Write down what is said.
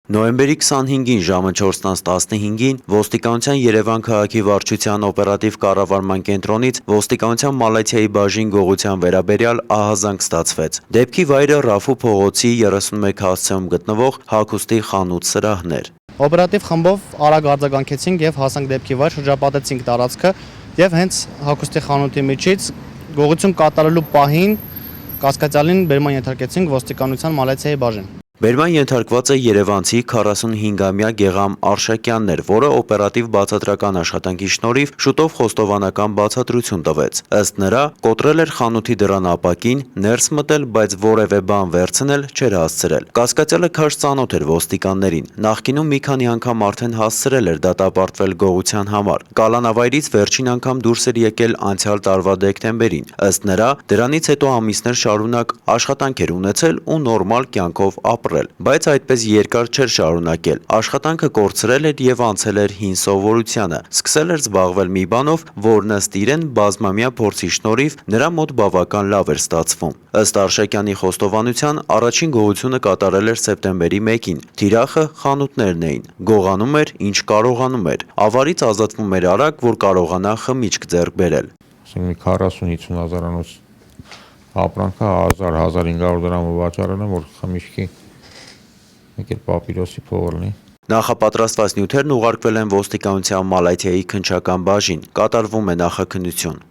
Նոյեմբերի 25-ին ժամը 4:15-ին ոստիկանության Երևան քաղաքի վարչության օպերատիվ կառավարման կենտրոնից ոստիկանության Մալաթիայի բաժին գողության վերաբերյալ ահազանգ ստացվեց։ Դեպքի վայրը Ռաֆու փողոցի 31 հասցեում գտնվող հագուստի խանութ սրահն էր։ Օպերատիվ խմբով արագ արձագանքեցինք եւ հասանք դեպքի վայր, շրջապատեցինք տարածքը եւ հենց հագուստի խանութի միջից գողություն կատարելու պահին կասկածյալին բերման ենթարկեցինք ոստիկանության Մալաթիայի բաժին։ Բերման ենթարկվածը երևանցի 45-ամյա Գեղամ Արշակյանն էր, որը օպերատիվ բացատրական աշխատանքի շնորհիվ շուտով խոստովանական բացատրություն տվեց։ Ըստ նրա, կոտրել էր խանութի դռան ապակին, ներս մտել, բայց որևէ բան վերցնել չէր հասցրել։ Կասկածյալը քաշ ծանոթ էր ոստիկաններին։ Նախկինում մի քանի անգամ արդեն հասցրել էր դատապարտվել գողության համար։ Կալանավայրից վերջին անգամ դուրս էր եկել անցյալ տարվա դեկտեմբերին։ Ըստ նրա, դրանից հետո ամիսներ շարունակ աշխատանք էր ունեցել ու նորմալ կյանքով ապրել, բայց այդպես երկար չէր շարունակել։ Աշխատանքը կորցրել էր եւ անցել էր հին սովորությանը։ Սկսել էր զբաղվել մի բանով, որն ըստ իրեն բազմամյա փորձի շնորհիվ նրա մոտ բավական լավ էր ստացվում։ Ըստ Արշակյանի խոստովանության, առաջին գողությունը կատարել էր սեպտեմբերի 1-ին։ Թիրախը խանութներն էին։ Գողանում էր, ինչ կարողանում էր։ Ավարից ազատվում էր արագ, որ կարողանա խմիչք ձեռք բերել։ 40-50 հազարանոց ապրանքը 1000-1500 դրամը վաճառել եմ, որ խմիչքի մեկ էլ պապիրոսի փող լինի։ Նախապատրաստված նյութերն ուղարկվել են ոստիկանության Մալաթիայի քննչական բաժին, կատարվում է նախաքննություն։